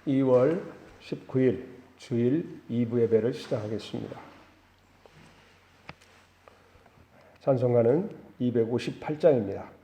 2월 19일 주일 2부 예배를 시작하겠습니다. 찬송가는 258장입니다.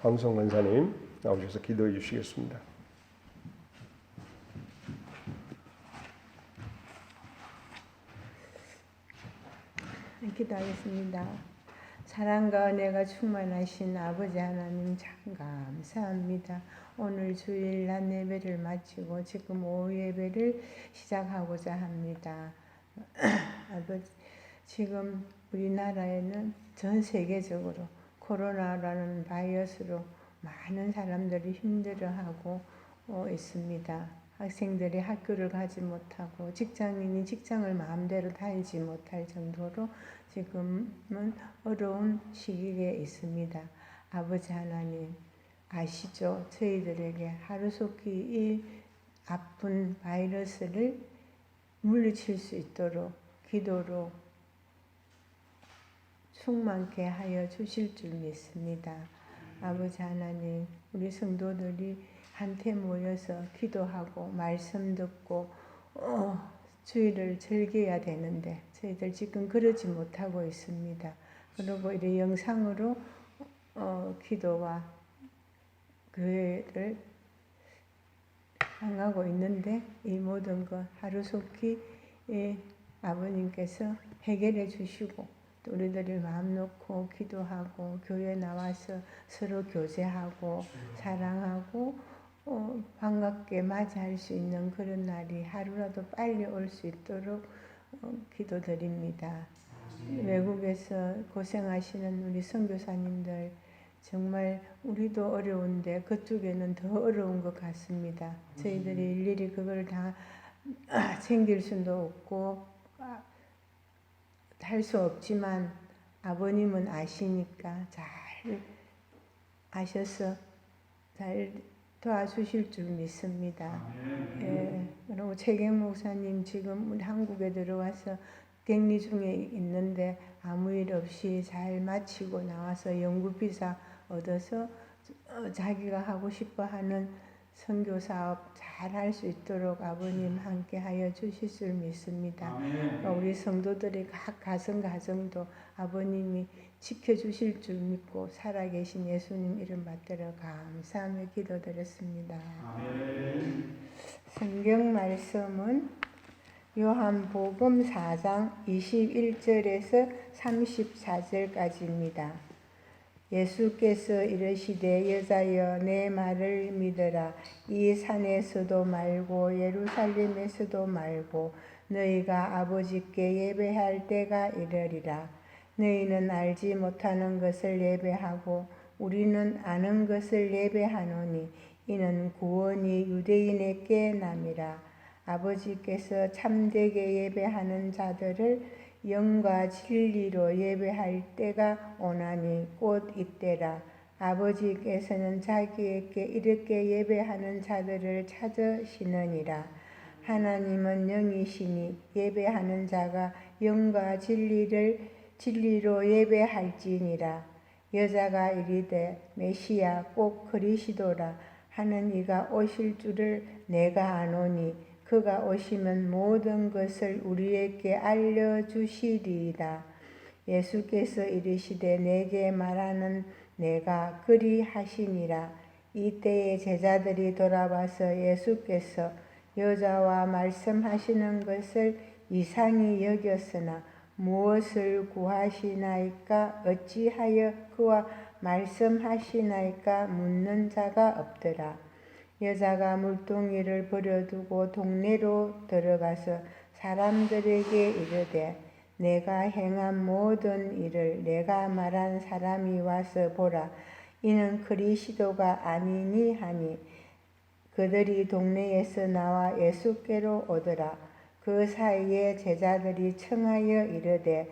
황성 권사님 나오셔서 기도해 주시겠습니다. 기도하겠습니다. 사랑과 은혜가 충만하신 아버지 하나님 참 감사합니다. 오늘 주일 낮 예배를 마치고 지금 오후 예배를 시작하고자 합니다. 아버지, 지금 우리나라에는 전 세계적으로 코로나라는 바이러스로 많은 사람들이 힘들어하고 있습니다. 학생들이 학교를 가지 못하고 직장인이 직장을 마음대로 다니지 못할 정도로 지금은 어려운 시기에 있습니다. 아버지 하나님, 아시죠? 저희들에게 하루속히 이 아픈 바이러스를 물리칠 수 있도록 기도로 충만케 하여 주실 줄 믿습니다. 아버지 하나님, 우리 성도들이 한테 모여서 기도하고 말씀 듣고 주일을 즐겨야 되는데 저희들 지금 그러지 못하고 있습니다. 그리고 이 영상으로 기도와 교회를 향하고 있는데 이 모든 것 하루속히 아버님께서 해결해 주시고 또 우리들이 마음 놓고 기도하고 교회 나와서 서로 교제하고 사랑하고 반갑게 맞이할 수 있는 그런 날이 하루라도 빨리 올 수 있도록 기도드립니다. 외국에서 고생하시는 우리 선교사님들 정말 우리도 어려운데 그쪽에는 더 어려운 것 같습니다. 저희들이 일일이 그걸 다 챙길 수도 없고 할 수 없지만 아버님은 아시니까 잘 아셔서 잘 도와주실 줄 믿습니다. 예, 그리고 최경 목사님 지금 우리 한국에 들어와서 격리 중에 있는데 아무 일 없이 잘 마치고 나와서 연구 비자 얻어서 자기가 하고 싶어 하는 선교 사업 잘 할 수 있도록 아버님 함께 하여 주실 줄 믿습니다. 우리 성도들이 각 가정도 아버님이 지켜주실 줄 믿고 살아계신 예수님 이름 받들어 감사하며 기도드렸습니다. 성경 말씀은 요한복음 4장 21절에서 34절까지입니다. 예수께서 이르시되 여자여 내 말을 믿으라. 이 산에서도 말고 예루살렘에서도 말고 너희가 아버지께 예배할 때가 이르리라. 너희는 알지 못하는 것을 예배하고 우리는 아는 것을 예배하노니 이는 구원이 유대인에게 남이라. 아버지께서 참되게 예배하는 자들을 영과 진리로 예배할 때가 오나니 곧 이때라. 아버지께서는 자기에게 이렇게 예배하는 자들을 찾으시느니라. 하나님은 영이시니 예배하는 자가 영과 진리로 예배할지니라. 여자가 이르되 메시아 꼭 그리시도라 하는 이가 오실 줄을 내가 아노니 그가 오시면 모든 것을 우리에게 알려주시리이다. 예수께서 이르시되 내게 말하는 내가 그리하시니라. 이때에 제자들이 돌아와서 예수께서 여자와 말씀하시는 것을 이상히 여겼으나 무엇을 구하시나이까 어찌하여 그와 말씀하시나이까 묻는 자가 없더라. 여자가 물동이를 버려두고 동네로 들어가서 사람들에게 이르되 내가 행한 모든 일을 내가 말한 사람이 와서 보라. 이는 그리스도가 아니니 하니 그들이 동네에서 나와 예수께로 오더라. 그 사이에 제자들이 청하여 이르되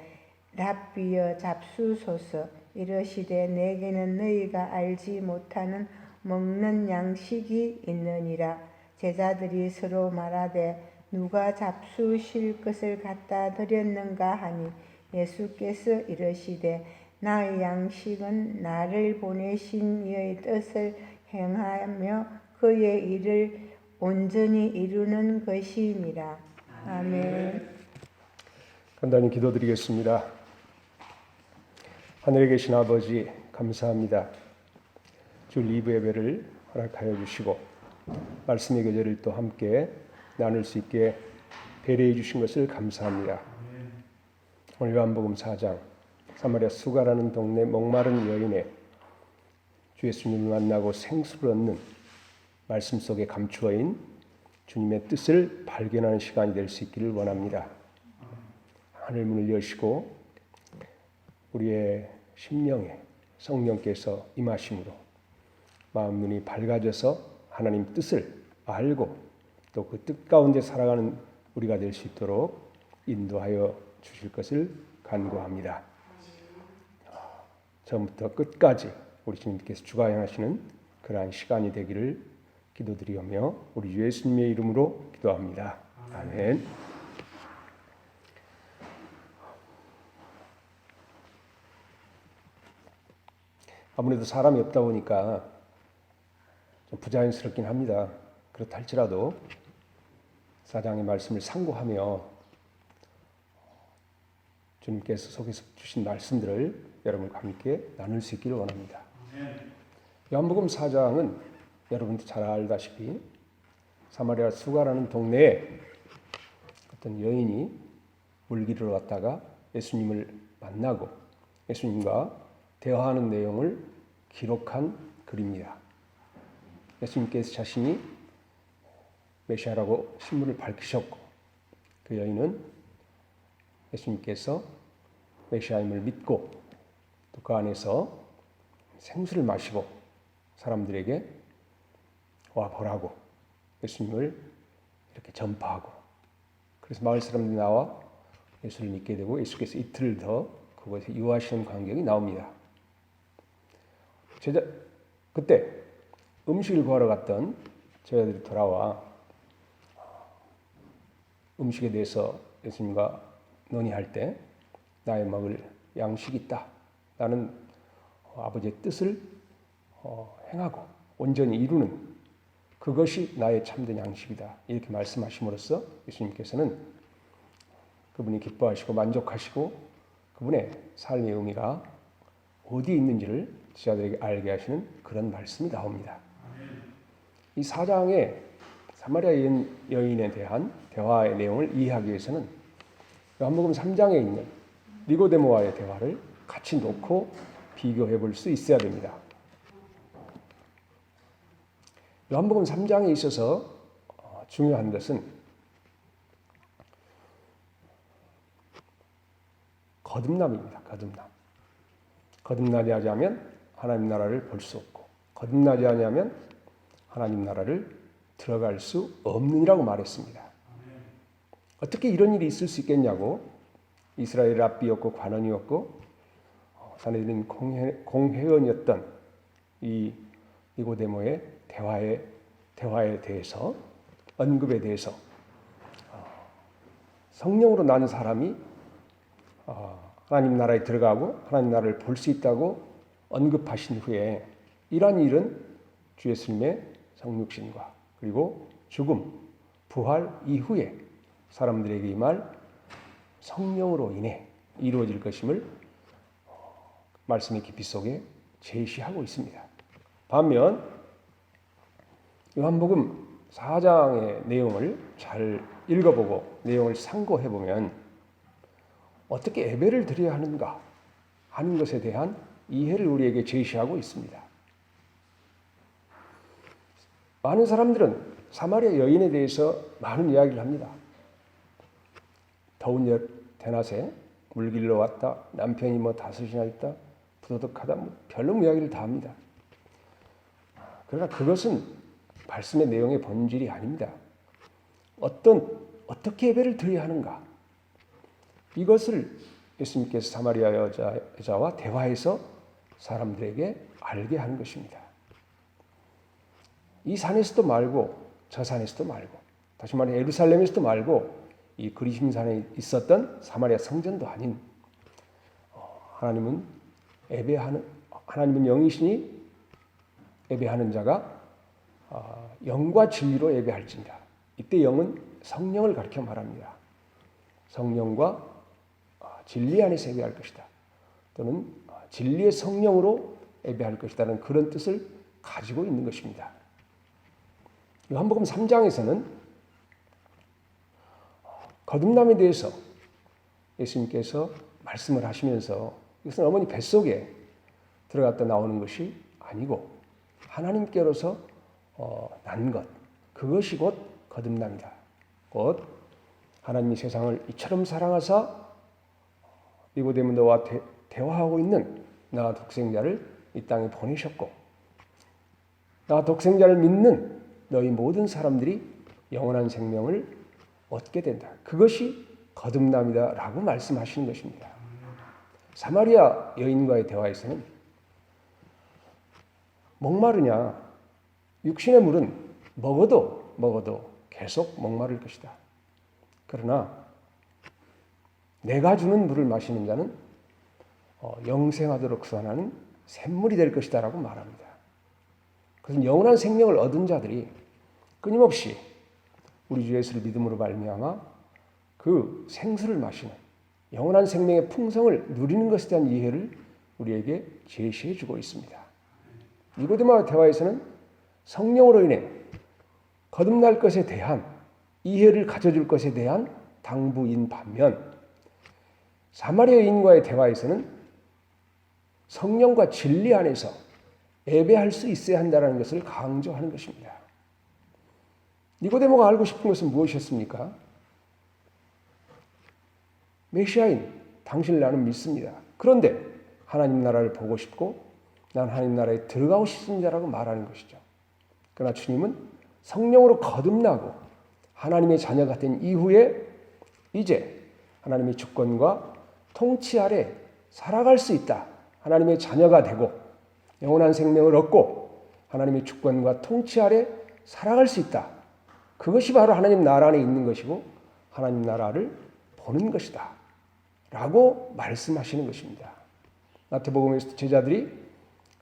랍비여 잡수소서. 이르시되 내게는 너희가 알지 못하는 먹는 양식이 있느니라. 제자들이 서로 말하되 누가 잡수실 것을 갖다 드렸는가 하니 예수께서 이르시되 나의 양식은 나를 보내신 이의 뜻을 행하며 그의 일을 온전히 이루는 것이니라. 아멘. 간단히 기도드리겠습니다. 하늘에 계신 아버지 감사합니다. 주일 2부 예배를 허락하여 주시고 말씀의 교제를 또 함께 나눌 수 있게 배려해 주신 것을 감사합니다. 오늘 요한복음 4장 사마리아 수가라는 동네 목마른 여인의 주 예수님을 만나고 생수를 얻는 말씀 속에 감추어 있는 주님의 뜻을 발견하는 시간이 될 수 있기를 원합니다. 하늘 문을 여시고 우리의 심령에 성령께서 임하심으로 마음 눈이 밝아져서 하나님 뜻을 알고 또 그 뜻 가운데 살아가는 우리가 될 수 있도록 인도하여 주실 것을 간구합니다. 처음부터 끝까지 우리 주님께서 주관하시는 그러한 시간이 되기를 기도드리오며 우리 주 예수님의 이름으로 기도합니다. 아멘. 아무래도 사람이 없다 보니까 좀 부자연스럽긴 합니다. 그렇다 할지라도 사장의 말씀을 상고하며 주님께서 속에서 주신 말씀들을 여러분과 함께 나눌 수 있기를 원합니다. 요한복음 4장은 여러분도 잘 알다시피 사마리아 수가라는 동네에 어떤 여인이 물기를 왔다가 예수님을 만나고 예수님과 대화하는 내용을 기록한 글입니다. 예수님께서 자신이 메시아라고 신분을 밝히셨고 그 여인은 예수님께서 메시아임을 믿고 또 그 안에서 생수를 마시고 사람들에게 와 보라고 예수님을 이렇게 전파하고 그래서 마을 사람들이 나와 예수를 믿게 되고 예수께서 이틀 더 그곳에 유하시는 광경이 나옵니다. 그때 음식을 구하러 갔던 제자들이 돌아와 음식에 대해서 예수님과 논의할 때 나의 먹을 양식이 있다. 나는 아버지의 뜻을 행하고 온전히 이루는 그것이 나의 참된 양식이다. 이렇게 말씀하심으로써 예수님께서는 그분이 기뻐하시고 만족하시고 그분의 삶의 의미가 어디에 있는지를 제자들에게 알게 하시는 그런 말씀이 나옵니다. 이 4장의 사마리아 여인에 대한 대화의 내용을 이해하기 위해서는 요한복음 3장에 있는 니고데모와의 대화를 같이 놓고 비교해 볼 수 있어야 됩니다. 요한복음 3장에 있어서 중요한 것은 거듭남입니다. 거듭나지 않으면 하나님 나라를 볼 수 없고 거듭나지 않으면 하나님 나라를 들어갈 수 없느니라고 말했습니다. 어떻게 이런 일이 있을 수 있겠냐고 이스라엘 랍비였고 관원이었고 사내들인 공회원이었던 이 니고데모의 대화에 대해서 언급에 대해서 성령으로 난 사람이 하나님 나라에 들어가고 하나님 나라를 볼 수 있다고 언급하신 후에 이러한 일은 주 예수님의 성육신과 그리고 죽음, 부활 이후에 사람들에게 임할 성령으로 인해 이루어질 것임을 말씀의 깊이 속에 제시하고 있습니다. 반면 요한복음 4장의 내용을 잘 읽어보고 내용을 상고해보면 어떻게 예배를 드려야 하는가 하는 것에 대한 이해를 우리에게 제시하고 있습니다. 많은 사람들은 사마리아 여인에 대해서 많은 이야기를 합니다. 더운 대낮에 물길로 왔다. 남편이 다섯이나 있다. 부도덕하다. 별로 이야기를 다 합니다. 그러나 그것은 말씀의 내용의 본질이 아닙니다. 어떻게 예배를 드려야 하는가? 이것을 예수님께서 사마리아 여자와 대화해서 사람들에게 알게 하는 것입니다. 이 산에서도 말고 저 산에서도 말고 다시 말해 예루살렘에서도 말고 이 그리심산에 있었던 사마리아 성전도 아닌 하나님은 영이시니 예배하는 자가 영과 진리로 예배할지니라. 이때 영은 성령을 가리켜 말합니다. 성령과 진리 안에서 예배할 것이다. 또는 진리의 성령으로 예배할 것이다는 그런 뜻을 가지고 있는 것입니다. 요한복음 3장에서는 거듭남에 대해서 예수님께서 말씀을 하시면서 이것은 어머니 뱃속에 들어갔다 나오는 것이 아니고 하나님께로서 난 것, 그것이 곧 거듭남이다. 곧 하나님이 세상을 이처럼 사랑하사 니고데모 너와 대화하고 있는 나 독생자를 이 땅에 보내셨고 나 독생자를 믿는 너희 모든 사람들이 영원한 생명을 얻게 된다. 그것이 거듭남이다 라고 말씀하시는 것입니다. 사마리아 여인과의 대화에서는 목마르냐 육신의 물은 먹어도 계속 목마를 것이다. 그러나 내가 주는 물을 마시는 자는 영생하도록 구원하는 샘물이 될 것이다 라고 말합니다. 그래서 영원한 생명을 얻은 자들이 끊임없이 우리 주 예수를 믿음으로 말미암아 그 생수를 마시는 영원한 생명의 풍성을 누리는 것에 대한 이해를 우리에게 제시해 주고 있습니다. 니고데모와 대화에서는 성령으로 인해 거듭날 것에 대한 이해를 가져줄 것에 대한 당부인 반면 사마리아 여인과의 대화에서는 성령과 진리 안에서 예배할 수 있어야 한다는 것을 강조하는 것입니다. 니고데모가 알고 싶은 것은 무엇이었습니까? 메시아인 당신을 나는 믿습니다. 그런데 하나님 나라를 보고 싶고 난 하나님 나라에 들어가고 싶습니다라고 말하는 것이죠. 그러나 주님은 성령으로 거듭나고 하나님의 자녀가 된 이후에 이제 하나님의 주권과 통치 아래 살아갈 수 있다. 하나님의 자녀가 되고 영원한 생명을 얻고 하나님의 주권과 통치 아래 살아갈 수 있다. 그것이 바로 하나님 나라 안에 있는 것이고 하나님 나라를 보는 것이다. 라고 말씀하시는 것입니다. 마태복음에서 제자들이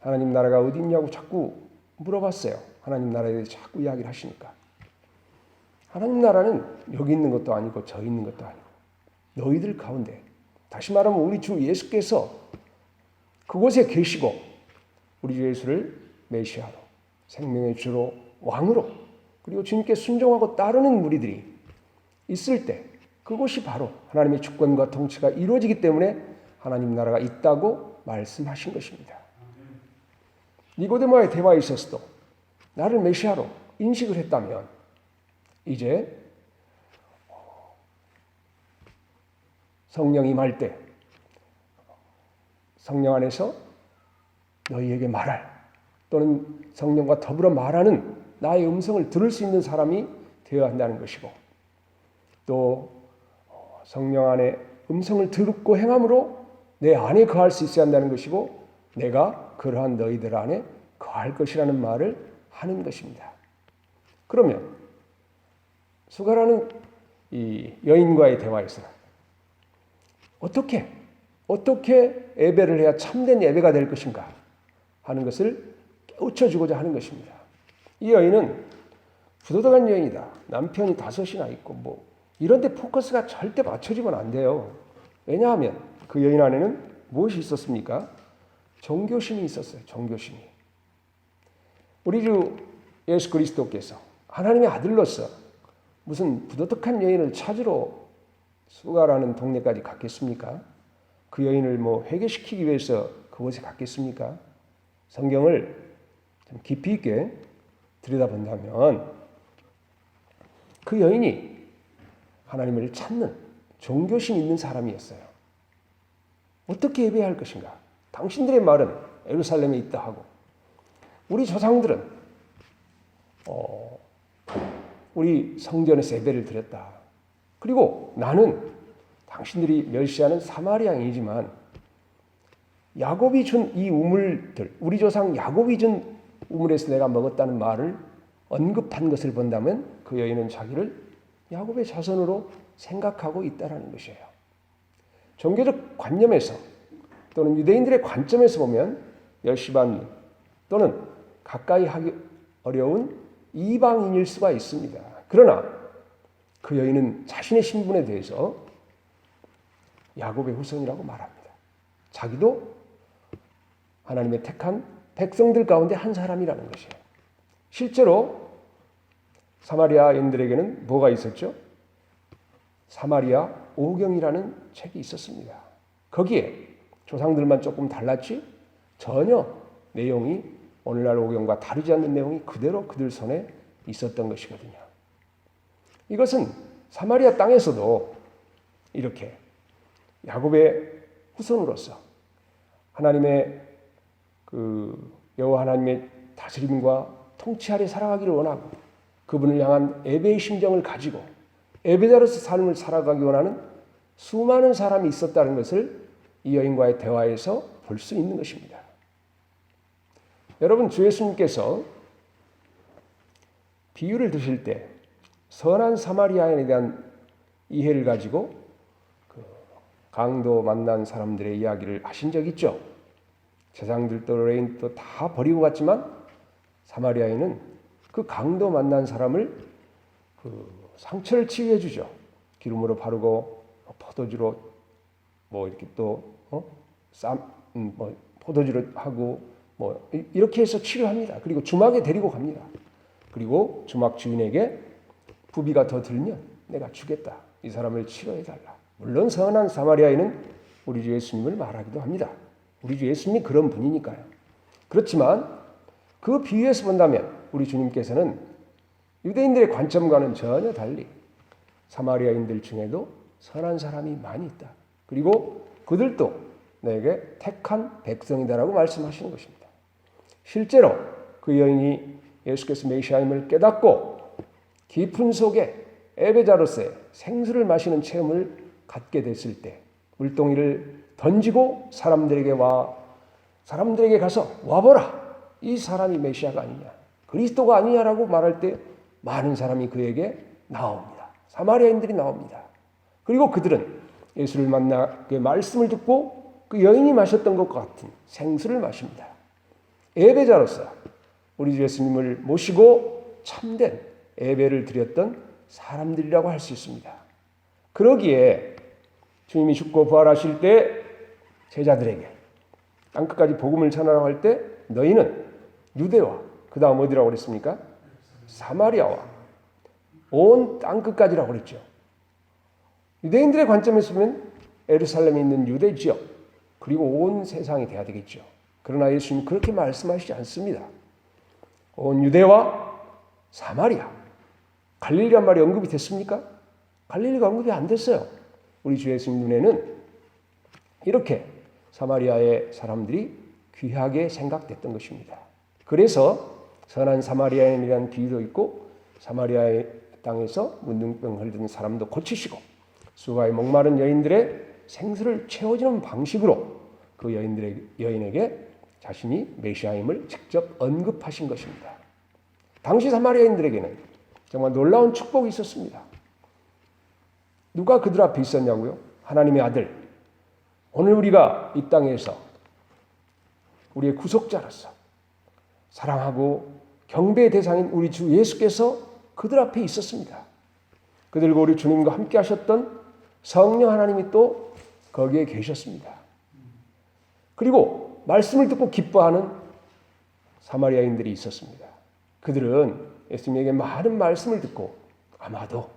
하나님 나라가 어디 있냐고 자꾸 물어봤어요. 하나님 나라에 대해서 자꾸 이야기를 하시니까. 하나님 나라는 여기 있는 것도 아니고 저 있는 것도 아니고 너희들 가운데, 다시 말하면 우리 주 예수께서 그곳에 계시고 우리 주 예수를 메시아로, 생명의 주로, 왕으로, 그리고 주님께 순종하고 따르는 무리들이 있을 때 그곳이 바로 하나님의 주권과 통치가 이루어지기 때문에 하나님 나라가 있다고 말씀하신 것입니다. 니고데모와의 대화에 있어서도 나를 메시아로 인식을 했다면 이제 성령이 임할 때 성령 안에서 너희에게 말할 또는 성령과 더불어 말하는 나의 음성을 들을 수 있는 사람이 되어야 한다는 것이고 또 성령 안에 음성을 듣고 행함으로 내 안에 거할 수 있어야 한다는 것이고 내가 그러한 너희들 안에 거할 것이라는 말을 하는 것입니다. 그러면 수가라는 이 여인과의 대화에서 어떻게 예배를 해야 참된 예배가 될 것인가 하는 것을 깨우쳐주고자 하는 것입니다. 이 여인은 부도덕한 여인이다. 남편이 5이나 있고 뭐 이런 데 포커스가 절대 맞춰지면 안 돼요. 왜냐하면 그 여인 안에는 무엇이 있었습니까? 종교심이 있었어요. 종교심이. 우리 주 예수 그리스도께서 하나님의 아들로서 무슨 부도덕한 여인을 찾으러 수가라는 동네까지 갔겠습니까? 그 여인을 뭐 회개시키기 위해서 그곳에 갔겠습니까? 성경을 좀 깊이 있게 들여다본다면 그 여인이 하나님을 찾는 종교심 있는 사람이었어요. 어떻게 예배할 것인가? 당신들의 말은 예루살렘에 있다 하고 우리 조상들은 우리 성전에서 예배를 드렸다. 그리고 나는 당신들이 멸시하는 사마리아인이지만 야곱이 준 이 우물들, 우리 조상 야곱이 준 우물에서 내가 먹었다는 말을 언급한 것을 본다면 그 여인은 자기를 야곱의 자손으로 생각하고 있다는 것이에요. 종교적 관념에서 또는 유대인들의 관점에서 보면 열시반민 또는 가까이 하기 어려운 이방인일 수가 있습니다. 그러나 그 여인은 자신의 신분에 대해서 야곱의 후손이라고 말합니다. 자기도 하나님의 택한 백성들 가운데 한 사람이라는 것이에요. 실제로 사마리아인들에게는 뭐가 있었죠? 사마리아 오경이라는 책이 있었습니다. 거기에 조상들만 조금 달랐지 전혀 내용이 오늘날 오경과 다르지 않는 내용이 그대로 그들 손에 있었던 것이거든요. 이것은 사마리아 땅에서도 이렇게 야곱의 후손으로서 하나님의 여호와 하나님의 다스림과 통치 아래 살아가기를 원하고 그분을 향한 예배의 심정을 가지고 예배자로서 삶을 살아가기 원하는 수많은 사람이 있었다는 것을 이 여인과의 대화에서 볼 수 있는 것입니다. 여러분 주 예수님께서 비유를 드실 때 선한 사마리아인에 대한 이해를 가지고 그 강도 만난 사람들의 이야기를 하신 적 있죠. 재상들도 레인도 다 버리고 갔지만 사마리아인은 그 강도 만난 사람을 그 상처를 치유해 주죠. 기름으로 바르고 포도주로 뭐 이렇게 또 포도주로 하고 뭐 이렇게 해서 치료합니다. 그리고 주막에 데리고 갑니다. 그리고 주막 주인에게 부비가 더 들면 내가 주겠다. 이 사람을 치료해 달라. 물론 선한 사마리아인은 우리 주 예수님을 말하기도 합니다. 우리 주 예수님이 그런 분이니까요. 그렇지만 그 비유에서 본다면 우리 주님께서는 유대인들의 관점과는 전혀 달리 사마리아인들 중에도 선한 사람이 많이 있다. 그리고 그들도 내게 택한 백성이다라고 말씀하시는 것입니다. 실제로 그 여인이 예수께서 메시아임을 깨닫고 깊은 속에 예배자로서의 생수를 마시는 체험을 갖게 됐을 때 물동이를 던지고 사람들에게 가서 와보라. 이 사람이 메시아가 아니냐, 그리스도가 아니냐라고 말할 때 많은 사람이 그에게 나옵니다. 사마리아인들이 나옵니다. 그리고 그들은 예수를 만나 그 말씀을 듣고 그 여인이 마셨던 것과 같은 생수를 마십니다. 예배자로서 우리 주 예수님을 모시고 참된 예배를 드렸던 사람들이라고 할 수 있습니다. 그러기에 주님이 죽고 부활하실 때 제자들에게 땅끝까지 복음을 전하라고 할 때 너희는 유대와 그 다음 어디라고 그랬습니까? 사마리아와 온 땅끝까지라고 그랬죠. 유대인들의 관점에서 보면 예루살렘에 있는 유대 지역 그리고 온 세상이 돼야 되겠죠. 그러나 예수님은 그렇게 말씀하시지 않습니다. 온 유대와 사마리아, 갈릴리란 말이 언급이 됐습니까? 갈릴리가 언급이 안 됐어요. 우리 주 예수님 눈에는 이렇게 사마리아의 사람들이 귀하게 생각됐던 것입니다. 그래서 선한 사마리아인이라는 비유도 있고 사마리아의 땅에서 문둥병 헐던 사람도 고치시고 수가의 목마른 여인들의 생수를 채워주는 방식으로 그 여인에게 자신이 메시아임을 직접 언급하신 것입니다. 당시 사마리아인들에게는 정말 놀라운 축복이 있었습니다. 누가 그들 앞에 있었냐고요? 하나님의 아들. 오늘 우리가 이 땅에서 우리의 구속자로서 사랑하고 경배의 대상인 우리 주 예수께서 그들 앞에 있었습니다. 그들과 우리 주님과 함께 하셨던 성령 하나님이 또 거기에 계셨습니다. 그리고 말씀을 듣고 기뻐하는 사마리아인들이 있었습니다. 그들은 예수님에게 많은 말씀을 듣고 아마도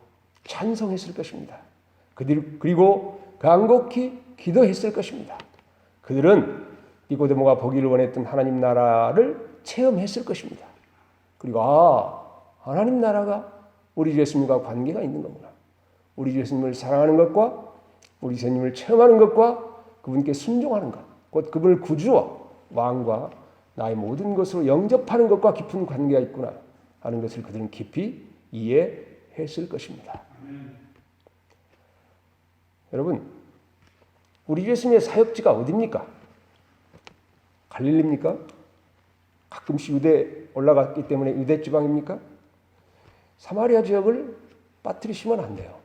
찬송했을 것입니다. 그리고 간곡히 기도했을 것입니다. 그들은 니고데모가 보기를 원했던 하나님 나라를 체험했을 것입니다. 그리고 하나님 나라가 우리 주 예수님과 관계가 있는 거구나. 우리 주 예수님을 사랑하는 것과 우리 예수님을 체험하는 것과 그분께 순종하는 것, 곧 그분을 구주와 왕과 나의 모든 것으로 영접하는 것과 깊은 관계가 있구나 하는 것을 그들은 깊이 이해했을 것입니다. 여러분, 우리 예수님의 사역지가 어디입니까? 갈릴리입니까? 가끔씩 유대 올라갔기 때문에 유대 지방입니까? 사마리아 지역을 빠뜨리시면 안 돼요.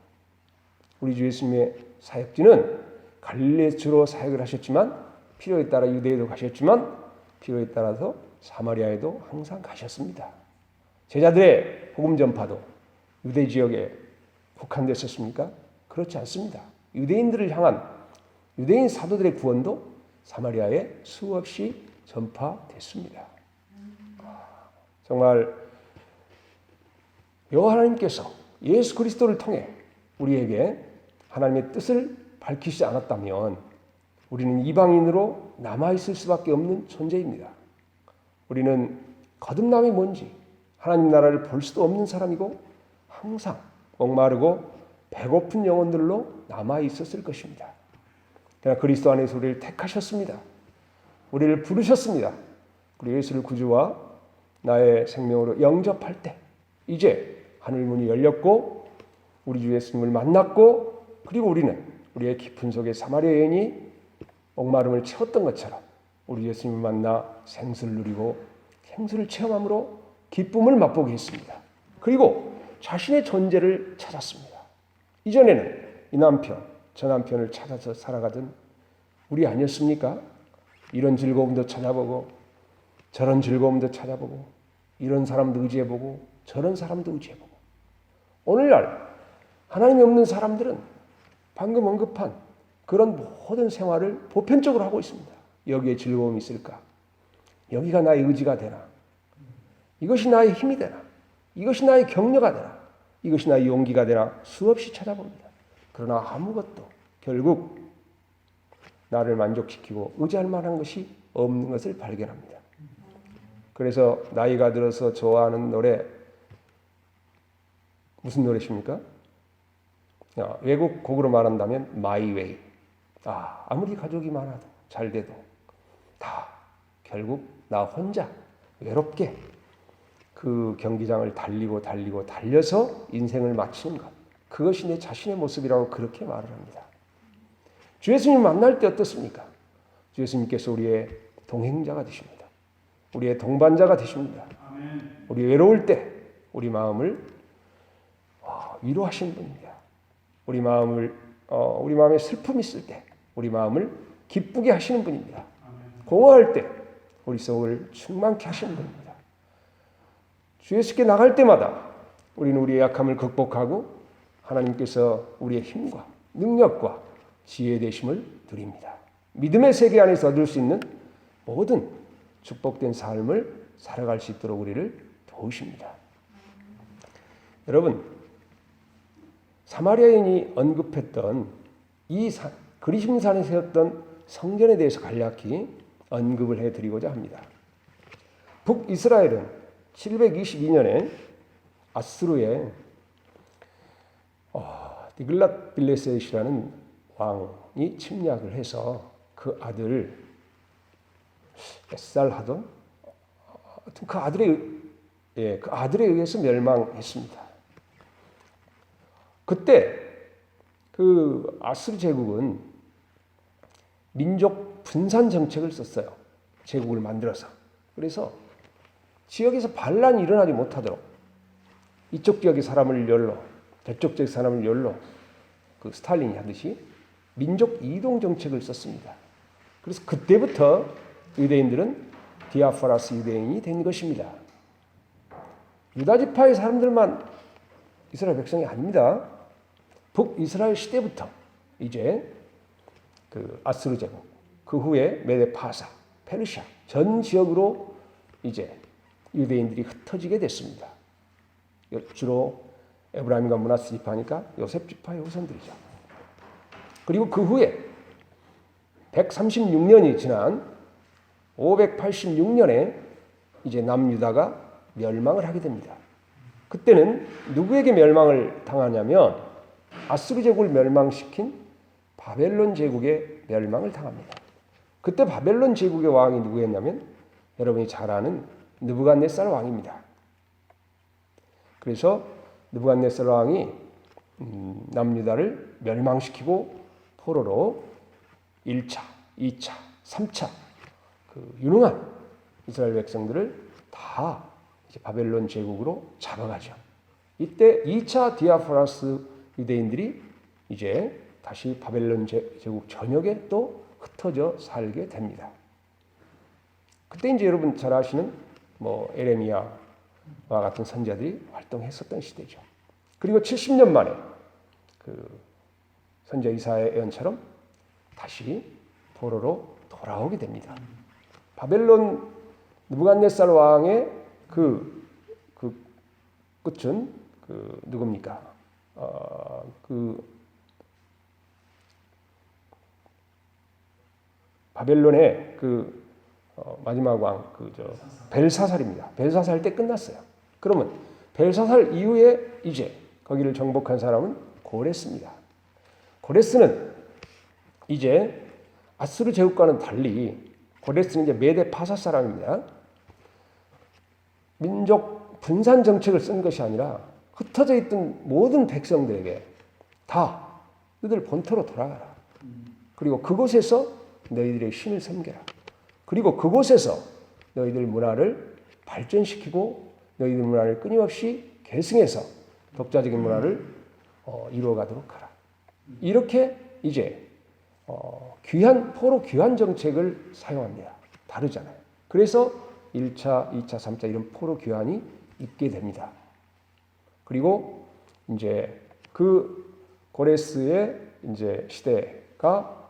우리 주 예수님의 사역지는 갈릴리에 주로 사역을 하셨지만 필요에 따라 유대에도 가셨지만 필요에 따라서 사마리아에도 항상 가셨습니다. 제자들의 복음 전파도 유대 지역에 국한됐었습니까? 그렇지 않습니다. 유대인들을 향한 유대인 사도들의 구원도 사마리아에 수없이 전파됐습니다. 정말 여호와 하나님께서 예수 그리스도를 통해 우리에게 하나님의 뜻을 밝히시지 않았다면 우리는 이방인으로 남아있을 수밖에 없는 존재입니다. 우리는 거듭남이 뭔지 하나님 나라를 볼 수도 없는 사람이고 항상 목마르고 배고픈 영혼들로 남아있었을 것입니다. 그러나 그리스도 안에서 우리를 택하셨습니다. 우리를 부르셨습니다. 그리고 예수를 구주와 나의 생명으로 영접할 때 이제 하늘문이 열렸고 우리 주 예수님을 만났고 그리고 우리는 우리의 깊은 속에 사마리아 여인이 목마름을 채웠던 것처럼 우리 예수님을 만나 생수를 누리고 생수를 체험함으로 기쁨을 맛보게 했습니다. 그리고 자신의 존재를 찾았습니다. 이전에는 이 남편, 저 남편을 찾아서 살아가던 우리 아니었습니까? 이런 즐거움도 찾아보고 저런 즐거움도 찾아보고 이런 사람도 의지해보고 저런 사람도 의지해보고 오늘날 하나님이 없는 사람들은 방금 언급한 그런 모든 생활을 보편적으로 하고 있습니다. 여기에 즐거움이 있을까? 여기가 나의 의지가 되나? 이것이 나의 힘이 되나? 이것이 나의 격려가 되나? 이것이 나의 용기가 되나? 수없이 찾아봅니다. 그러나 아무것도 결국 나를 만족시키고 의지할 만한 것이 없는 것을 발견합니다. 그래서 나이가 들어서 좋아하는 노래 무슨 노래십니까? 외국 곡으로 말한다면 My Way. 아무리 가족이 많아도 잘 돼도 다 결국 나 혼자 외롭게 그 경기장을 달려서 인생을 마치는 것. 그것이 내 자신의 모습이라고 그렇게 말을 합니다. 주 예수님 만날 때 어떻습니까? 주 예수님께서 우리의 동행자가 되십니다. 우리의 동반자가 되십니다. 우리 외로울 때 우리 마음을 위로하시는 분입니다. 우리 마음에 슬픔이 있을 때 우리 마음을 기쁘게 하시는 분입니다. 공허할 때 우리 속을 충만케 하시는 분입니다. 주 예수께 나갈 때마다 우리는 우리의 약함을 극복하고 하나님께서 우리의 힘과 능력과 지혜 되심을 드립니다. 믿음의 세계 안에서 얻을 수 있는 모든 축복된 삶을 살아갈 수 있도록 우리를 도우십니다. 여러분, 사마리아인이 언급했던 이 그리심산에 세웠던 성전에 대해서 간략히 언급을 해드리고자 합니다. 북이스라엘은 722년에 아수르의 디글랏 빌레셋이라는 왕이 침략을 해서 그 아들 에살하돈 그 아들에 의해서 멸망했습니다. 그때 그 아수르 제국은 민족 분산 정책을 썼어요. 제국을 만들어서. 그래서 지역에서 반란이 일어나지 못하도록 이쪽 지역의 사람을 열로 저쪽 지역의 사람을 열로 그 스탈린이 하듯이 민족 이동 정책을 썼습니다. 그래서 그때부터 유대인들은 디아포라스 유대인이 된 것입니다. 유다 지파의 사람들만 이스라엘 백성이 아닙니다. 북이스라엘 시대부터 이제 그 아수르 제국, 그 후에 메데파사, 페르시아 전 지역으로 이제 유대인들이 흩어지게 됐습니다. 주로 에브라임과 므낫세 지파니까 요셉 지파의 후손들이죠. 그리고 그 후에 136년이 지난 586년에 이제 남유다가 멸망을 하게 됩니다. 그때는 누구에게 멸망을 당하냐면 아수르 제국을 멸망시킨 바벨론 제국의 멸망을 당합니다. 그때 바벨론 제국의 왕이 누구였냐면 여러분이 잘 아는 느부갓네살 왕입니다. 그래서 느부갓네살 왕이 남유다를 멸망시키고 포로로 1차, 2차, 3차 그 유능한 이스라엘 백성들을 다 이제 바벨론 제국으로 잡아가죠. 이때 2차 디아포라스 유대인들이 이제 다시 바벨론 제국 전역에 또 흩어져 살게 됩니다. 그때 이제 여러분 잘 아시는 에레미야와 같은 선지자들이 활동했었던 시대죠. 그리고 70년 만에 그 선지자 이사야의 예언처럼 다시 포로로 돌아오게 됩니다. 바벨론 느부갓네살 왕의 그 끝은 누굽니까? 바벨론의 마지막 왕 벨사살입니다. 벨사살 때 끝났어요. 그러면 벨사살 이후에 이제 거기를 정복한 사람은 고레스입니다. 고레스는 이제 아수르 제국과는 달리 고레스는 이제 메데 파사 사람입니다. 민족 분산 정책을 쓴 것이 아니라 흩어져 있던 모든 백성들에게 다 너희들 본토로 돌아가라. 그리고 그곳에서 너희들의 신을 섬겨라. 그리고 그곳에서 너희들 문화를 발전시키고 너희들 문화를 끊임없이 계승해서 독자적인 문화를 이루어가도록 하라. 이렇게 이제 포로 귀환 정책을 사용합니다. 다르잖아요. 그래서 1차, 2차, 3차 이런 포로 귀환이 있게 됩니다. 그리고 이제 그 고레스의 이제 시대가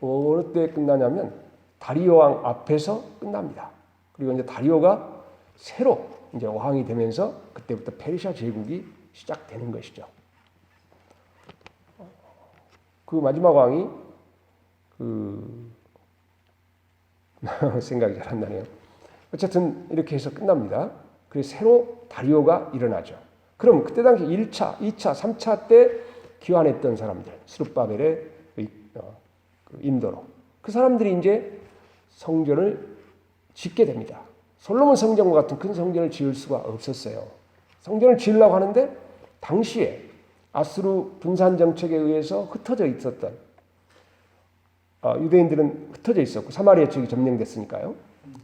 어느 때 끝나냐면 다리오 왕 앞에서 끝납니다. 그리고 이제 다리오가 새로 이제 왕이 되면서 그때부터 페르시아 제국이 시작되는 것이죠. 그 마지막 왕이 생각이 잘 안 나네요. 어쨌든 이렇게 해서 끝납니다. 그래서 새로 다리오가 일어나죠. 그럼 그때 당시 1차, 2차, 3차 때 귀환했던 사람들, 스룹바벨의 인도로 그 사람들이 이제 성전을 짓게 됩니다. 솔로몬 성전과 같은 큰 성전을 지을 수가 없었어요. 성전을 지으려고 하는데 당시에 아수르 분산 정책에 의해서 흩어져 있었던 유대인들은 흩어져 있었고 사마리아 지역이 점령됐으니까요.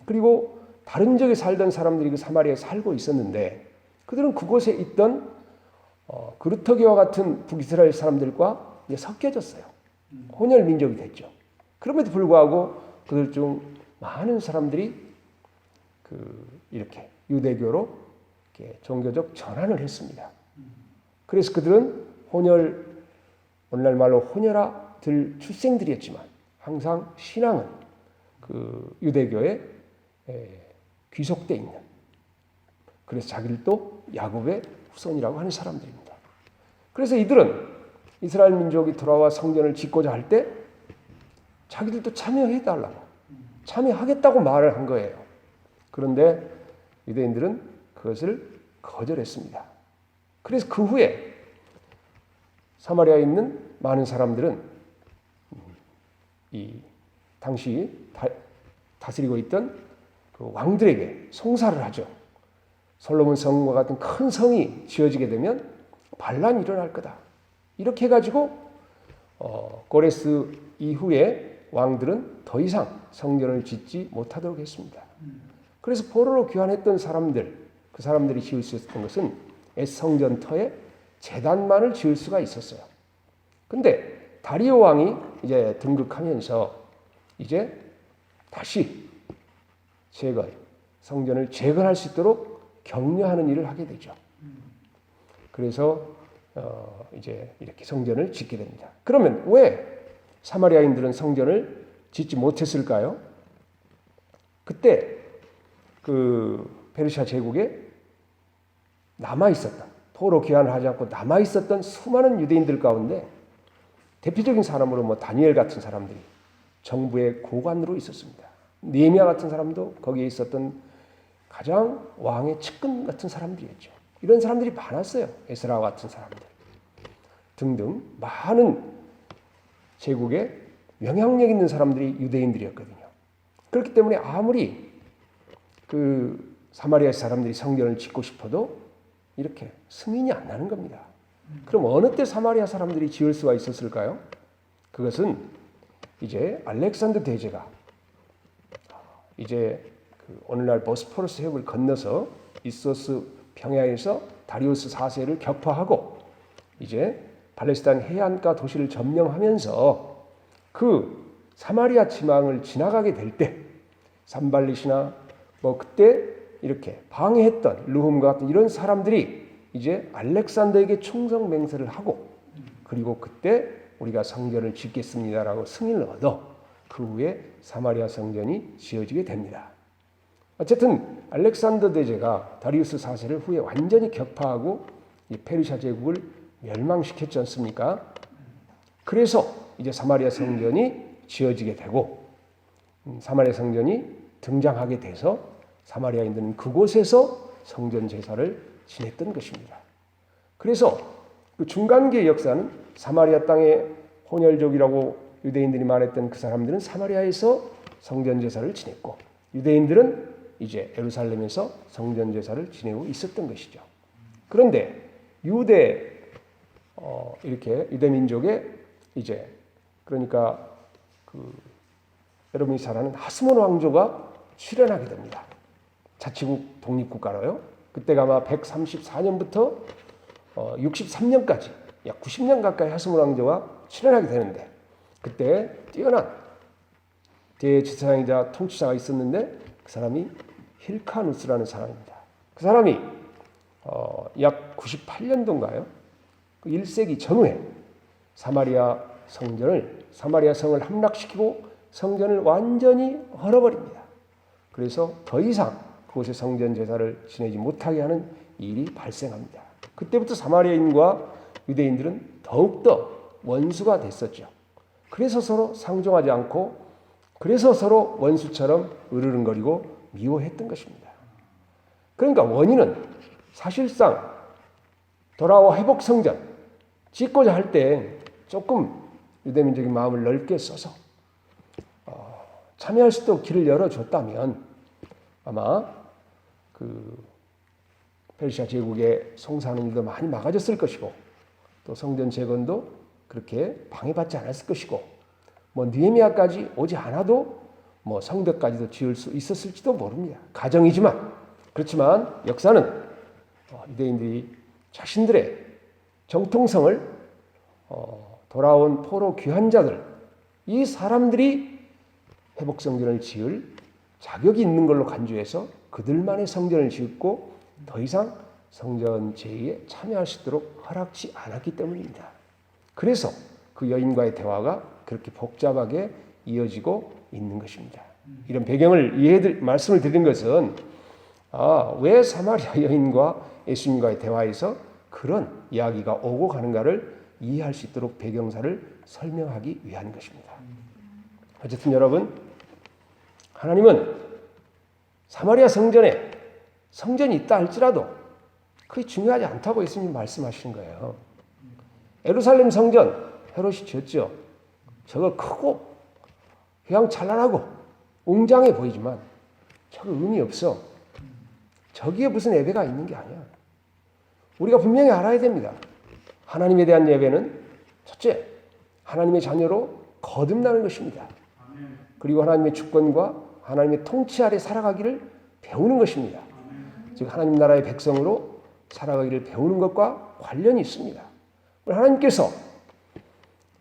그리고 다른 지역에 살던 사람들이 그 사마리아에 살고 있었는데 그들은 그곳에 있던 그루터기와 같은 북이스라엘 사람들과 이제 섞여졌어요. 혼혈 민족이 됐죠. 그럼에도 불구하고 그들 중 많은 사람들이 이렇게 유대교로 이렇게 종교적 전환을 했습니다. 그래서 그들은 오늘날 말로 혼혈아들 출생들이었지만 항상 신앙은 그 유대교에 귀속돼 있는, 그래서 자기들도 야곱의 후손이라고 하는 사람들입니다. 그래서 이들은 이스라엘 민족이 돌아와 성전을 짓고자 할 때 자기들도 참여해달라고, 참여하겠다고 말을 한 거예요. 그런데 유대인들은 그것을 거절했습니다. 그래서 그 후에 사마리아에 있는 많은 사람들은 이 당시 다스리고 있던 그 왕들에게 송사를 하죠. 솔로몬 성과 같은 큰 성이 지어지게 되면 반란이 일어날 거다. 이렇게 해가지고 고레스 이후에 왕들은 더 이상 성전을 짓지 못하도록 했습니다. 그래서 포로로 귀환했던 사람들, 그 사람들이 지을 수 있었던 것은 성전터에 제단만을 지을 수가 있었어요. 근데 다리오 왕이 이제 등극하면서 이제 다시 성전을 재건할 수 있도록 격려하는 일을 하게 되죠. 그래서 이제 이렇게 성전을 짓게 됩니다. 그러면 왜 사마리아인들은 성전을 짓지 못했을까요? 그때 그 페르시아 제국에 남아있었던, 포로 귀환을 하지 않고 남아있었던 수많은 유대인들 가운데 대표적인 사람으로 다니엘 같은 사람들이 정부의 고관으로 있었습니다. 느헤미야 같은 사람도 거기에 있었던 가장 왕의 측근 같은 사람들이었죠. 이런 사람들이 많았어요. 에스라 같은 사람들 등등 많은 제국에 영향력 있는 사람들이 유대인들이었거든요. 그렇기 때문에 아무리 그 사마리아 사람들이 성전을 짓고 싶어도 이렇게 승인이 안 나는 겁니다. 그럼 어느 때 사마리아 사람들이 지을 수가 있었을까요? 그것은 이제 알렉산더 대제가 이제 오늘날 보스포러스 해협을 건너서 이소스 평야에서 다리우스 4세를 격파하고 이제 팔레스타인 해안가 도시를 점령하면서 그 사마리아 지방을 지나가게 될 때 산발릿이나 그때 이렇게 방해했던 르훔과 같은 이런 사람들이 이제 알렉산더에게 충성 맹세를 하고 그리고 그때 우리가 성전을 짓겠습니다라고 승인을 얻어 그 후에 사마리아 성전이 지어지게 됩니다. 어쨌든 알렉산더 대제가 다리우스 4세를 후에 완전히 격파하고 이 페르시아 제국을 멸망시켰지 않습니까? 그래서 이제 사마리아 성전이 지어지게 되고 사마리아 성전이 등장하게 돼서 사마리아인들은 그곳에서 성전 제사를 지냈던 것입니다. 그래서 그 중간기의 역사는 사마리아 땅의 혼혈족이라고 유대인들이 말했던 그 사람들은 사마리아에서 성전 제사를 지냈고 유대인들은 이제 예루살렘에서 성전 제사를 지내고 있었던 것이죠. 그런데 이렇게 유대 민족의 이제 그러니까 여러분이 잘 아는 하스몬 왕조가 출현하게 됩니다. 자치국 독립국가로요. 그때가 아마 134년부터 63년까지 약 90년 가까이 하스문 왕조와 출연하게 되는데, 그때 뛰어난 대제사장이자 통치자가 있었는데 그 사람이 힐카누스라는 사람입니다. 그 사람이 약 98년도인가요? 그 1세기 전후에 사마리아 성을 함락시키고 성전을 완전히 헐어버립니다. 그래서 더 이상 그곳에 성전 제사를 지내지 못하게 하는 일이 발생합니다. 그때부터 사마리아인과 유대인들은 더욱더 원수가 됐었죠. 그래서 서로 상종하지 않고, 그래서 서로 원수처럼 으르렁거리고 미워했던 것입니다. 그러니까 원인은 사실상 돌아와 회복 성전 짓고자 할 때 조금 유대민족의 마음을 넓게 써서 참여할 수 있도록 길을 열어줬다면 아마 그 페르시아 제국의 송사하는 일도 많이 막아졌을 것이고, 또 성전 재건도 그렇게 방해받지 않았을 것이고, 뭐 느헤미야까지 오지 않아도 뭐 성벽까지도 지을 수 있었을지도 모릅니다. 가정이지만, 그렇지만 역사는 유대인들이 자신들의 정통성을 돌아온 포로 귀한 자들, 이 사람들이 회복 성전을 지을 자격이 있는 걸로 간주해서 그들만의 성전을 짓고 더 이상 성전 제의에 참여할 수 있도록 허락지 않았기 때문입니다. 그래서 그 여인과의 대화가 그렇게 복잡하게 이어지고 있는 것입니다. 이런 배경을 말씀을 드린 것은 왜 사마리아 여인과 예수님과의 대화에서 그런 이야기가 오고 가는가를 이해할 수 있도록 배경사를 설명하기 위한 것입니다. 어쨌든 여러분, 하나님은 사마리아 성전이 있다 할지라도 그게 중요하지 않다고 예수님 말씀하시는 거예요. 예루살렘 성전 헤롯이 지었죠. 저거 크고 휘황찬란하고 웅장해 보이지만 저거 의미 없어. 저기에 무슨 예배가 있는 게 아니야. 우리가 분명히 알아야 됩니다. 하나님에 대한 예배는 첫째, 하나님의 자녀로 거듭나는 것입니다. 그리고 하나님의 주권과 하나님의 통치 아래 살아가기를 배우는 것입니다. 즉 하나님 나라의 백성으로 살아가기를 배우는 것과 관련이 있습니다. 하나님께서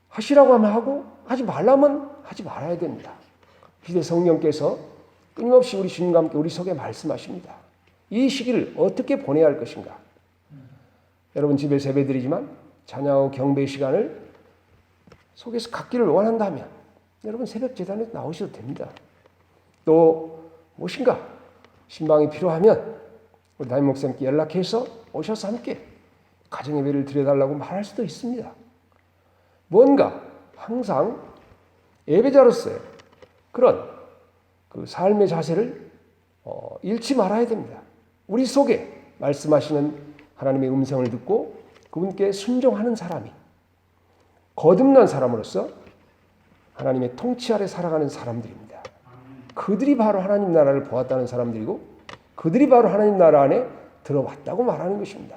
하시라고 하면 하고 하지 말라면 하지 말아야 됩니다. 시대 성령께서 끊임없이 우리 주님과 함께 우리 속에 말씀하십니다. 이 시기를 어떻게 보내야 할 것인가? 여러분 집에서 예배드리지만 찬양하고 경배 시간을 속에서 갖기를 원한다면 여러분 새벽 제단에 나오셔도 됩니다. 또 무엇인가 신방이 필요하면 우리 담임 목사님께 연락해서 오셔서 함께 가정 예배를 드려달라고 말할 수도 있습니다. 뭔가 항상 예배자로서의 그런 그 삶의 자세를 잃지 말아야 됩니다. 우리 속에 말씀하시는 하나님의 음성을 듣고 그분께 순종하는 사람이 거듭난 사람으로서 하나님의 통치 아래 살아가는 사람들입니다. 그들이 바로 하나님 나라를 보았다는 사람들이고 그들이 바로 하나님 나라 안에 들어왔다고 말하는 것입니다.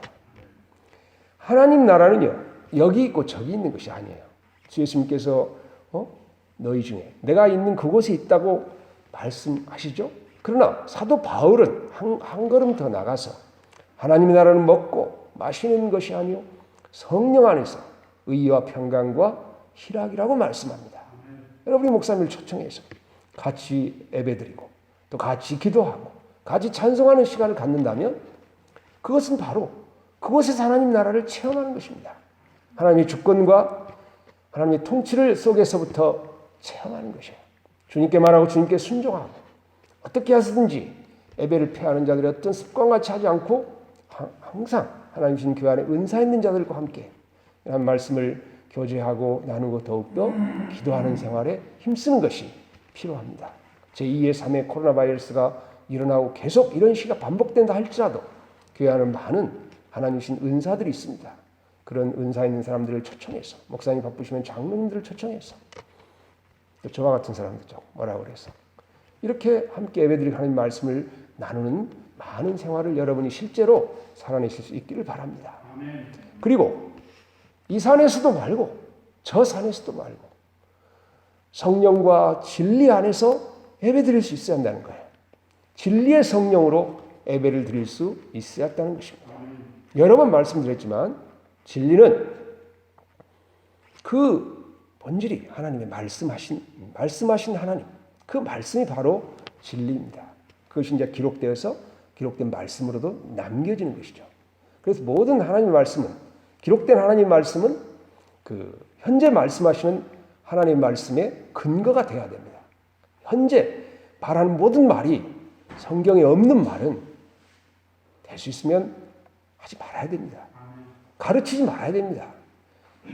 하나님 나라는요, 여기 있고 저기 있는 것이 아니에요. 주 예수님께서 너희 중에 내가 있는 그곳에 있다고 말씀하시죠. 그러나 사도 바울은 한 걸음 더 나가서 하나님의 나라는 먹고 마시는 것이 아니요 성령 안에서 의와 평강과 희락이라고 말씀합니다. 여러분이 목사님을 초청해서 같이 예배드리고 또 같이 기도하고 같이 찬송하는 시간을 갖는다면 그것은 바로 그곳에서 하나님 나라를 체험하는 것입니다. 하나님의 주권과 하나님의 통치를 속에서부터 체험하는 것이에요. 주님께 말하고 주님께 순종하고 어떻게 하든지 예배를 폐하는 자들의 어떤 습관같이 하지 않고 항상 하나님 주신 교회 안에 은사 있는 자들과 함께 이런 말씀을 교제하고 나누고 더욱더 기도하는 생활에 힘쓰는 것이 필요합니다. 제2의 3의 코로나 바이러스가 일어나고 계속 이런 시기가 반복된다 할지라도 교회 안에 많은 하나님 주신 은사들이 있습니다. 그런 은사 있는 사람들을 초청해서 목사님 바쁘시면 장로님들을 초청해서 또 저와 같은 사람들 뭐라고 그래서 이렇게 함께 예배드리고 하나님 말씀을 나누는 많은 생활을 여러분이 실제로 살아내실 수 있기를 바랍니다. 그리고 이 산에서도 말고 저 산에서도 말고 성령과 진리 안에서 예배드릴 수 있어야 한다는 거예요. 진리의 성령으로 예배를 드릴 수 있었다는 것입니다. 여러 번 말씀드렸지만 진리는 그 본질이 하나님의 말씀하신 하나님, 그 말씀이 바로 진리입니다. 그것이 이제 기록된 말씀으로도 남겨지는 것이죠. 그래서 모든 하나님의 말씀은, 기록된 하나님의 말씀은 그 현재 말씀하시는 하나님의 말씀의 근거가 되어야 됩니다. 현재 말하는 모든 말이 성경에 없는 말은 될 수 있으면 하지 말아야 됩니다. 가르치지 말아야 됩니다.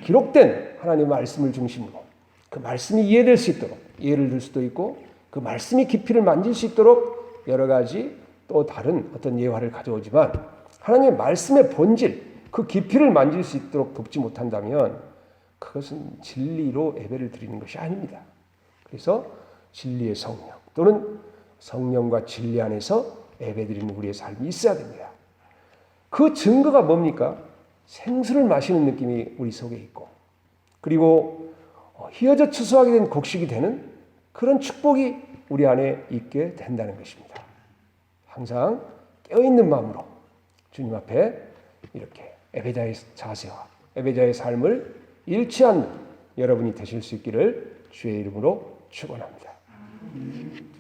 기록된 하나님의 말씀을 중심으로 그 말씀이 이해될 수 있도록 이해를 들 수도 있고 그 말씀이 깊이를 만질 수 있도록 여러 가지 또 다른 어떤 예화를 가져오지만 하나님의 말씀의 본질, 그 깊이를 만질 수 있도록 돕지 못한다면 그것은 진리로 예배를 드리는 것이 아닙니다. 그래서 진리의 성령 또는 성령과 진리 안에서 예배드리는 우리의 삶이 있어야 됩니다. 그 증거가 뭡니까? 생수를 마시는 느낌이 우리 속에 있고 그리고 휘어져 추수하게 된 곡식이 되는 그런 축복이 우리 안에 있게 된다는 것입니다. 항상 깨어있는 마음으로 주님 앞에 이렇게 예배자의 자세와 예배자의 삶을 잃지 않는 여러분이 되실 수 있기를 주의 이름으로 축원합니다.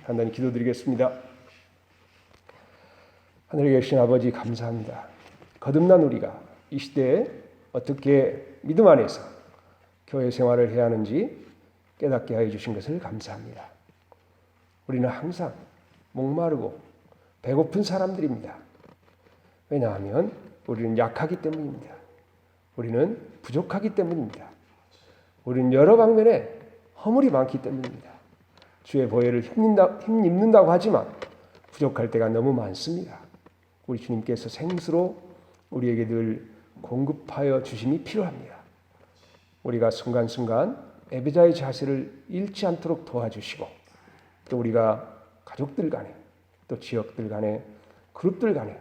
간단히 기도드리겠습니다. 하늘에 계신 아버지 감사합니다. 거듭난 우리가 이 시대에 어떻게 믿음 안에서 교회 생활을 해야 하는지 깨닫게 하여 주신 것을 감사합니다. 우리는 항상 목마르고 배고픈 사람들입니다. 왜냐하면 우리는 약하기 때문입니다. 우리는 부족하기 때문입니다. 우리는 여러 방면에 허물이 많기 때문입니다. 주의 보혈을 힘입는다고 하지만 부족할 때가 너무 많습니다. 우리 주님께서 생수로 우리에게 늘 공급하여 주심이 필요합니다. 우리가 순간순간 예배자의 자세를 잃지 않도록 도와주시고 또 우리가 가족들 간에 또 지역들 간에 그룹들 간에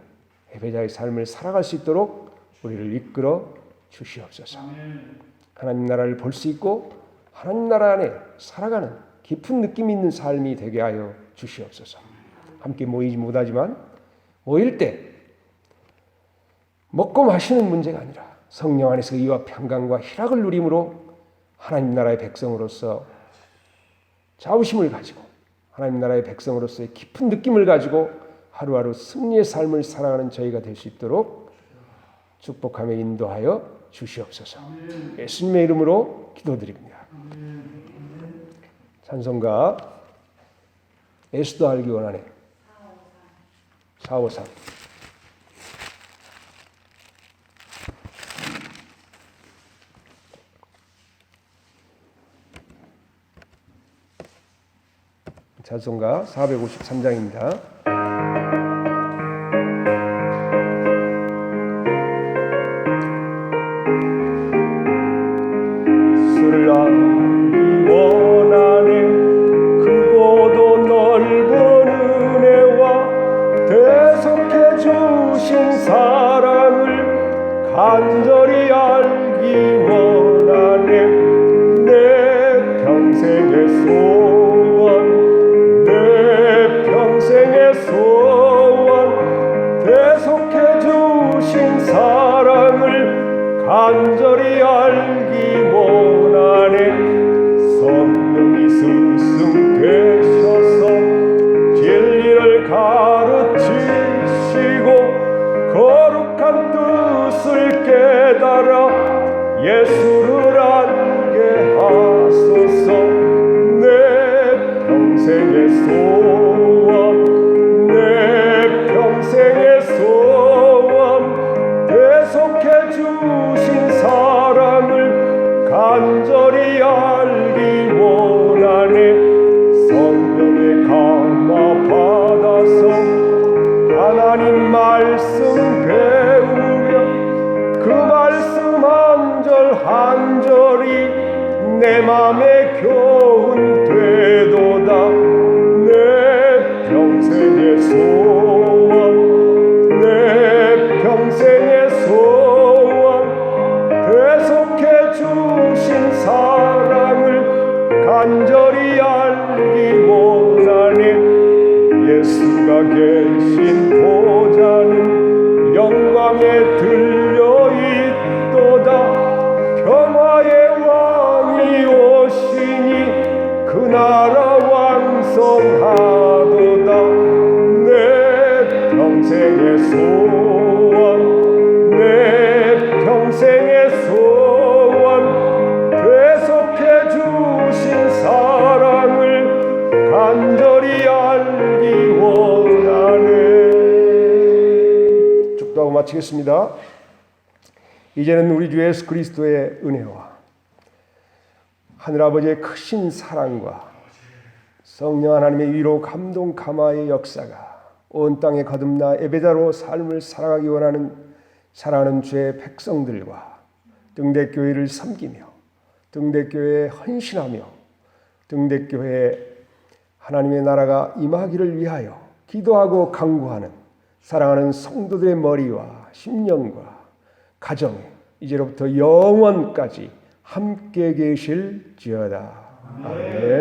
예배자의 삶을 살아갈 수 있도록 우리를 이끌어 주시옵소서. 하나님 나라를 볼 수 있고 하나님 나라 안에 살아가는 깊은 느낌이 있는 삶이 되게 하여 주시옵소서. 함께 모이지 못하지만 모일 때 먹고 마시는 문제가 아니라 성령 안에서 의와 평강과 희락을 누림으로 하나님 나라의 백성으로서 자부심을 가지고 하나님 나라의 백성으로서의 깊은 느낌을 가지고 하루하루 승리의 삶을 살아가는 저희가 될 수 있도록 축복하며 인도하여 주시옵소서. 예수님의 이름으로 기도드립니다. 찬송가 예수도 알기 원하네 453 찬송가 453장입니다. 예수를 알기 원하네 크고도 넓은 은혜와 대속해 주신 사랑을 간절히 알기 원하네 내 평생의 소원 대속해 주신 사랑을 간절히 알기 원하네 성령이 스승되셔서 진리를 가르치시고 거룩한 뜻을 깨달아 예수를 알게 하소서 내 평생의 소원 대속해 주신 사랑을 간절히 알기 원하네 성령의 감화 받아서 하나님 말씀 배우며 그 말씀 한 절 한 절이 내 맘에 교훈 되도다 내 마치겠습니다. 이제는 우리 주 예수 그리스도의 은혜와 하늘아버지의 크신 사랑과 성령 하나님의 위로 감동 감화의 역사가 온 땅에 거듭나 예배자로 삶을 살아가기 원하는 사랑하는 주의 백성들과 등대교회를 섬기며 등대교회에 헌신하며 등대교회에 하나님의 나라가 임하기를 위하여 기도하고 간구하는 사랑하는 성도들의 머리와 심령과 가정에 이제로부터 영원까지 함께 계실지어다. 아멘.